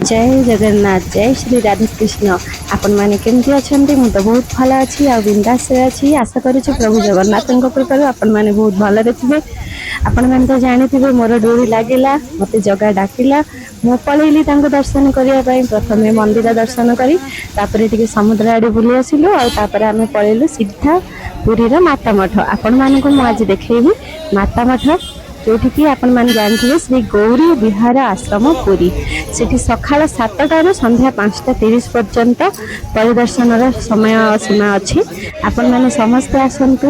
जय जगन्नाथ जय श्री राधे कृष्ण। आपण माने केमती अछंती? मु तो बहुत भल अच्छी आ बिंदास रे अच्छी। आशा करूछु प्रभु जगन्नाथ कृपा आपण माने बहुत भल रे। आपण माने तो जानिथिबे मोर डोरी लागिला, मते जगह डाकिला, मु पळैली तांको दर्शन करिया पई। प्रथमे मंदिर दर्शन करी तापरे टिके समुद्र आडे बुली आसिलु आ तापरे आमे पळैलु सीधा पुरी रो माता मठ। आपण माने को मु आज देखैबी माता मठ, जोठिकी आपण माने जानथिबे श्री गौरी विहार आश्रम पुरी। सेठी सकाळ 7टाରୁ संध्या 5:30 पर्यंत परिदर्शन समय सीमा अच्छी। आपण माने समस्त आसंतु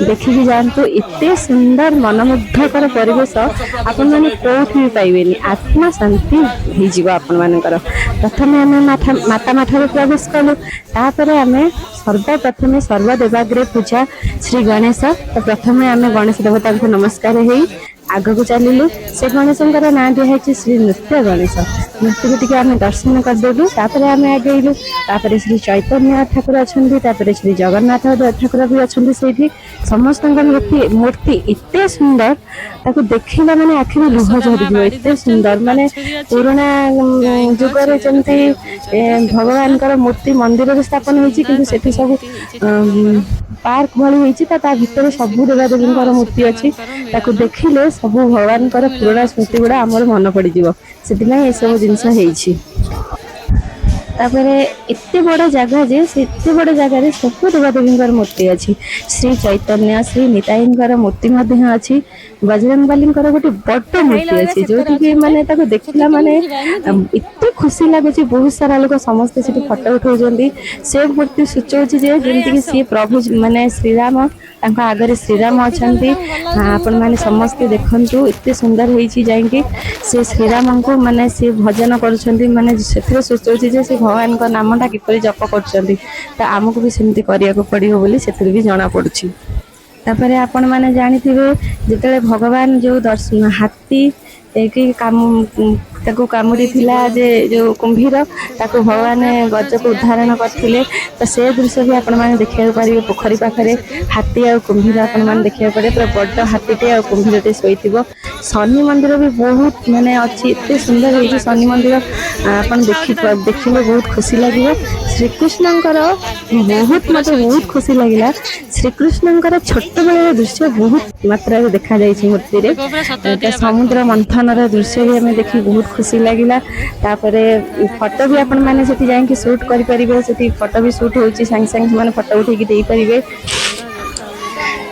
देखिकी जानतु। एते सुंदर मनमुग्धकर परिवेश आपण माने कोठी भी पाइबेनी। आत्मा शांति हो जीव आपण मानकर। प्रथमे आमे माता मठरे प्रवेश कलु, तापरे आमे सर्वप्रथमे सर्वदेवाग्रे पूजा श्री गणेश। तो प्रथमे आमे गणेश देवता को नमस्कार हेई आग को चलिलु। से गणेशंकर ना दिखाई श्री नृत्य गणेश। मूर्ति को टिके आमे दर्शन करदेलु, तापरे आमे आगेलु। तापरे श्री चैतन्य ठाकुर अछंती, तापरे श्री जगन्नाथ ठाकुर भी अछंती। सेठी समस्त मूर्ति एते सुंदर, ताको देखिला माने आखि में लुह झरी दियो। एते सुंदर माने पुराना जुगरे जंती भगवान कर मूर्ति मंदिर स्थापन होईची, किंतु सेठी सब पार्क भली होईची। ता भीतर सब देवादेवी मूर्ति अच्छी। ताको देखिले सब भगवान पुराना स्मृति गुड़ा आमर मन पड़ जीव। से सब जिनस होईची। तापरे एते बड़ जगह जे से एते बड़ जगह सब देवादेवी मूर्ति अच्छी। श्री चैतन्य श्री निताई मूर्ति अच्छी। बजरंगबली गोटे बड़ मूर्ति अच्छी, जो माने देखला माने एते खुशी लगे। बहुत सारा लोग समस्ते फटो उठाउछंती। से मूर्ति सूचौछि जे जेंति सी प्रभु माने श्रीराम आगे श्रीराम अछंती। आपण माने समस्ते देखंतु एते सुंदर होईछि। जाइके से श्रीराम को माने से भजन करूछंती। माने सेथिरे सूचौछि जे से भगवान का नामटा किपरि जप करछंती। त आमको भी सेमति करिया को पड़ियो बोली सेथिरे भी जाना पड़ुछि। तापरे आपण माने जानिथिबे जेतेले भगवान जो दर्शन हाथी एक ताको कामुड़ी थिला जे जो कुंभीर ताको भगवान गज को उद्धारण करथिले। तो से दृश्य भी आपण माने देखिया पारिबे। पोखरी पाखरे हाथी आ कुंभीर आपण माने देखिया पड़े। पूरा बड़ हाथीटे आ कुंभीरटे सोईथिबो। शनि मंदिर भी बहुत माने अच्छी, एते सुंदर होईछि शनि मंदिर। आपण देखिले बहुत खुशी लागिबो। श्रीकृष्णंकर बहुत मते बहुत खुशी लागिला। श्रीकृष्णंकर छोट बेले दृश्य बहुत मात्रा रे देखा जाईछि मूर्ति रे। समुद्र मंथन रे दृश्य भी हमें देखि बहुत खुशी लागिला। तापरे फोटो भी आपण माने सेठी जाई शूट करि परिबे। सेठी फोटो भी शूट होउछि, संग संग माने फोटो उठे की देई परिबे।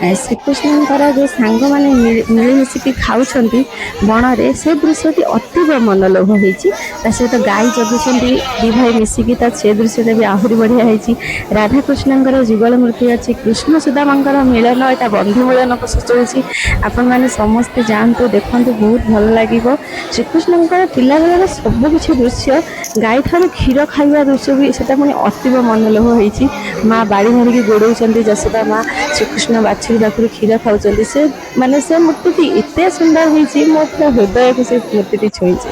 श्रीकृष्णंकर जो सांग माने मिलिमिशिकी खाऊछंती बण रे, से दृश्य अतीब मनलोभ होईछि। ता सहित गाय जगुछंती दी भाई मिशिकी, ता से दृश्य भी आहुरी बढ़िया होईछि। राधा कृष्णंकर जुगल मूर्ति अच्छी। कृष्ण सुदामांकर मिलन एटा बंधु मिलन को सूचौछि। आपण माने समस्ते जानतु देखंतु बहुत भल लागिबो। श्रीकृष्णंकर पिला बेलर सब किछि दृश्य, गाय ठार क्षीर खाइबा दृश्य भी सेटा माने अतीब मनलोभ होईछि। माँ बाड़ी धरिकी गोड़ौछंती जसोदा माँ श्रीकृष्ण बाछी पाखु क्षीर खाऊँ। से माने से मूर्ति एते सुंदर होईछि, मो पूरा हृदय को से मूर्ति छुईछि।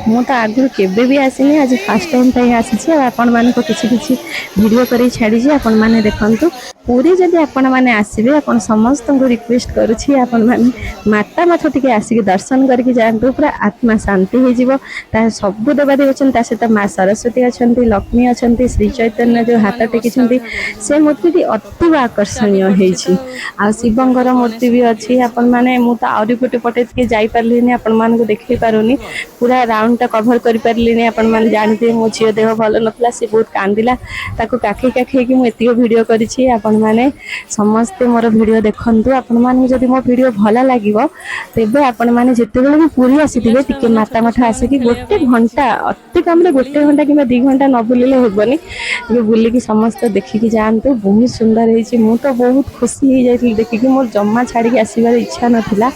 मु तो आगु केबे भी आसिनी, आज फर्स्ट टाइम पे आसी। आपण माने को किछि किछि वीडियो करी छाड़ी छी। आपण माने देखंतु पूरी जदि आपण माने आसीबे, आपण समस्त को रिक्वेस्ट करूछि आपण माने माता मठ टिके आसिक दर्शन करके जानतु। पूरा आत्मा शांति हो जीवो। ता सब देवादेवी अछन, ता सहित माँ सरस्वती अछंती, लक्ष्मी अछंती, श्री चैतन्य जो हाथ टेकिछंती से मूर्ति अति आकर्षणीय होईछि। आ शिवंकर मूर्ति भी अच्छी। आपण माने मु तो आउरी गोटे पटे टिके जाई पारलिनी, आपण मान को देखै पारुनी। पूरा राउंड टा कवर कर पारलिनी। आपण माने जानते मो झियो देह भल नथला, से बहुत कांदिला। ताको काखै काखै कि मु एतिको वीडियो करिछि। आपण माने समस्ते मोर वीडियो देखंतु। आपण माने जदि मो वीडियो भला लागिवो तेबे आपण माने जेतेबेले भी पूरी आसीथिबे टिके माता मठ आसिकी गोटे घंटा, अति कम रे गोटे घंटा किबा 2 घंटा न बुलिले हेबनी। टिके बुलिकी समस्त देखिकी जानतु। बहुत सुंदर होईछि। मु तो बहुत खुशी हो जाइथिल देखिकी, मोर जम्मा छाड़ी आसीबार इच्छा नथिला।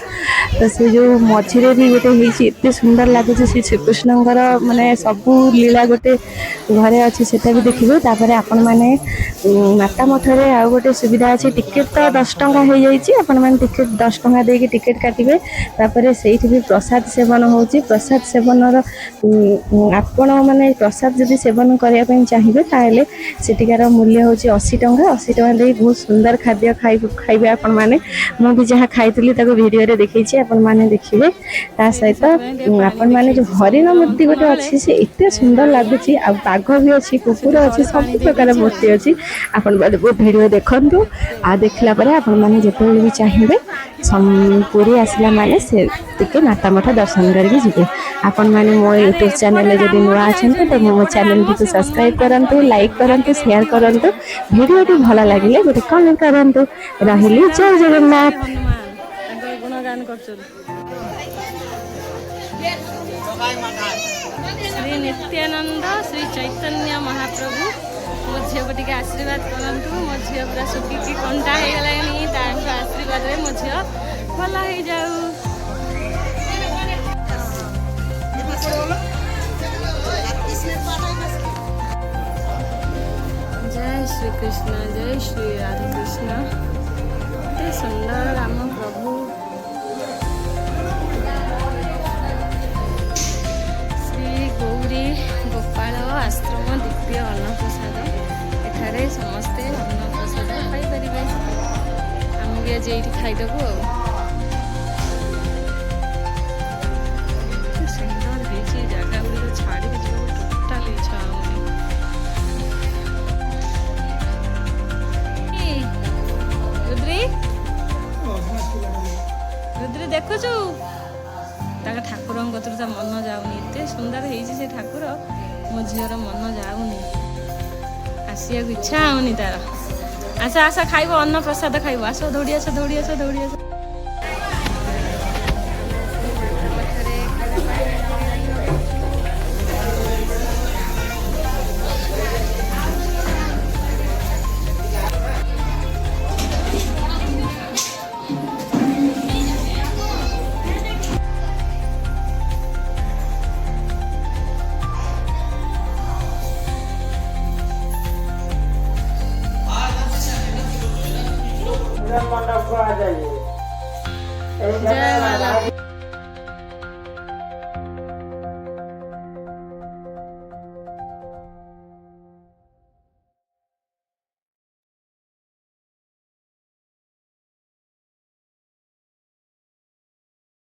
तो से जो मझिरे भी गोटे होईछि एते सुंदर लागुछि। श्री श्रीकृष्णंकर माने सबु लीला गोटे घरे अच्छी, सेटा भी देखिबे। तापरे आपण माने माता मठरे आ आउ गोटे सुविधा अच्छे टिकेट तो 10 टंका हो जाइए आपण मैंने टिकेट 10 टंका देके टिकेट काटिबे तापर से भी प्रसाद सेवन होची प्रसाद सेवन आपण माने प्रसाद जदि सेवन करिया पई चाहिए ताले सेटिकार मूल्य होची 80 टंका 80 टंका दे बहुत सुंदर खाद्य खाइबे आपण माने मु भी जहाँ खाइतली ताको वीडियो रे देखैछि आपण माने देखिबे ता सहित आपण माने जो हरिण मूर्ति गोटे अच्छी से एते सुंदर लागुची आ बाघ भी अच्छी कुकुर अच्छी सब प्रकार मूर्ति अच्छी आपण माने वो वीडियो देखंतु आ देखला परे आपण माने जेते भी चाहिए पूरी आसला माने से टिके माता मठ दर्शन करके जिबे आपण माने मो यूट्यूब चैनल जदि नुआ अछंते तो मो चैनल को सब्सक्राइब करंतु लाइक करंतु शेयर करंतु वीडियो टी भला लागिले गोटे कमेंट करंतु रहिली जय जगन्नाथ गुणगान करछन श्री नित्यानंद श्री चैतन्य महाप्रभु मो झील को टिके आशीर्वाद करंतु मो झील पूरा सुखी कंटा हो गलानी तांको आशीर्वाद रे मो झील भला हो जाऊ जय श्री कृष्ण जय श्री राधे कृष्ण इतने सुंदर राम प्रभु श्री गौरी गोपाल आश्रम दिव्य अन्नप्रसाद एठारे समस्ते अन्नप्रसाद खाईपारे आम भी आज ये खाईदेबू सुंदर है जगह गुड़ छाड़ी टोटाल इच्छा रुद्री रुद्री देखुचु ठाकुर कतर मन जाऊनी एत सुंदर है ठाकुर मो झीर मन जाऊनी आसिया इच्छा होनी तार आस आस खाइब अन्न प्रसाद खाइब आस दौड़ी आस दौड़ी आस दौड़ी आस मंडप को आ जाइए। जय माता।